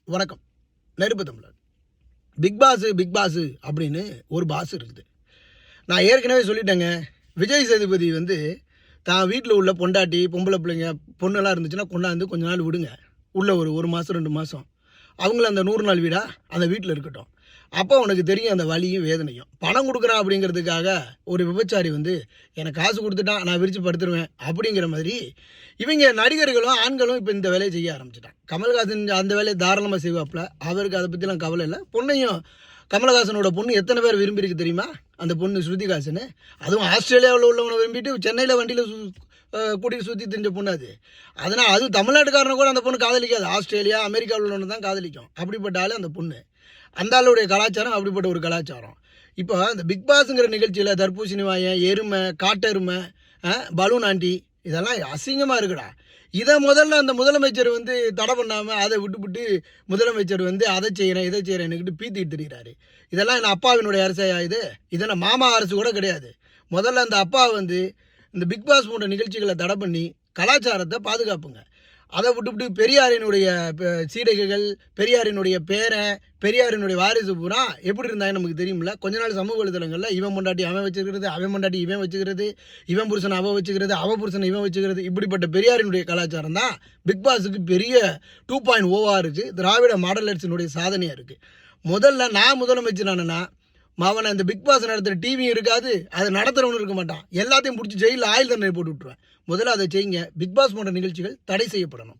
வணக்கம். நெருப்பு தமிழர். பிக் பாஸ் அப்படின்னு ஒரு பாஸ் இருக்குது. நான் ஏற்கனவே சொல்லிட்டேங்க. விஜய் சேதுபதி தான் வீட்டில் உள்ள பொண்டாட்டி பொம்பளை பிள்ளைங்க பொண்ணெல்லாம் இருந்துச்சுன்னா கொண்டாந்து கொஞ்ச நாள் விடுங்க. உள்ள ஒரு மாதம் 2 மாதம் அவங்கள அந்த 100 நாள் வீடாக அந்த வீட்டில் இருக்கட்டும். அப்போ உனக்கு தெரியும் அந்த வலியும் வேதனையும். பணம் கொடுக்குறான் அப்படிங்கிறதுக்காக ஒரு விபச்சாரி எனக்கு காசு கொடுத்துட்டான் நான் விரித்து படுத்துருவேன் அப்படிங்கிற மாதிரி இவங்க நடிகர்களும் ஆண்களும் இப்போ இந்த வேலையை செய்ய ஆரம்பிச்சிட்டான். கமல்ஹாசன் அந்த வேலையை தாராளமாக செய்வாப்பில். அவருக்கு அதை பற்றிலாம் கவலை இல்லை. பொண்ணையும் கமல்ஹாசனோட பொண்ணு எத்தனை பேர் விரும்பியிருக்கு தெரியுமா? அந்த பொண்ணு ஸ்ருதிஹாசன். அதுவும் ஆஸ்திரேலியாவில் உள்ளவனை விரும்பிட்டு சென்னையில் வண்டியில் கூட்டிகிட்டு சுற்றி தெரிஞ்ச பொண்ணு அது. அதனால் அது தமிழ்நாட்டுக்காரனை கூட அந்த பொண்ணு காதலிக்காது. ஆஸ்திரேலியா அமெரிக்காவில் உள்ளவனை தான் காதலிக்கும். அப்படிப்பட்ட ஆள் அந்த பொண்ணு. அந்த ஆளுடைய கலாச்சாரம் அப்படிப்பட்ட ஒரு கலாச்சாரம். இப்போ இந்த பிக் பாஸுங்கிற நிகழ்ச்சியில் தர்பூசணி வாயன், எருமை, காட்டெருமை, பலூன் ஆண்டி இதெல்லாம் அசிங்கமாக இருக்குடா. இதை முதல்ல அந்த முதலமைச்சர் தடை பண்ணாமல் அதை விட்டுவிட்டு முதலமைச்சர் அதை செய்கிறேன் இதை செய்கிறேன்னுக்கிட்டு பீத்திட்டு தெரிகிறாரு. இதெல்லாம் என் அப்பாவினுடைய அரசையா இது? இதெல்லாம் மாமா அரசு கூட கிடையாது. முதல்ல அந்த அப்பா இந்த பிக் பாஸ் போன்ற நிகழ்ச்சிகளை தடை பண்ணி கலாச்சாரத்தை பாதுகாப்புங்க. அதை விட்டுவிட்டு பெரியாரினுடைய சீடைகள், பெரியாரினுடைய பேரன், பெரியாரினுடைய வாரிசு பூரா எப்படி இருந்தாங்க நமக்கு தெரியுமில்ல. கொஞ்ச நாள் சமூக வலைதளங்களில் இவன் பொண்டாட்டி அவன் வச்சுக்கிறது, அவன் பொண்டாட்டி இவன் வச்சுக்கிறது, இவன் புருஷனை அவன் வச்சுக்கிறது, அவன் புருஷனை இவன் வச்சுக்கிறது, இப்படிப்பட்ட பெரியாரினுடைய கலாச்சாரம் தான் பிக் பாஸுக்கு பெரிய 2.0 இருக்குது. திராவிட மாடலர்ஸினுடைய சாதனையாக இருக்குது. முதல்ல நான் முதலமைச்சர் ஆனேன்னா மாவனை இந்த பிக் பாஸ் நடத்துகிற டிவியும் இருக்காது, அதை நடத்துகிறவனும் இருக்க மாட்டான். எல்லாத்தையும் பிடிச்சி ஜெயிலில் ஆயுள் தண்டனை போட்டு விட்டுருவேன். முதல்ல அதை செய்யுங்க. பிக் பாஸ் போன்ற நிகழ்ச்சிகள் தடை செய்யப்படணும்.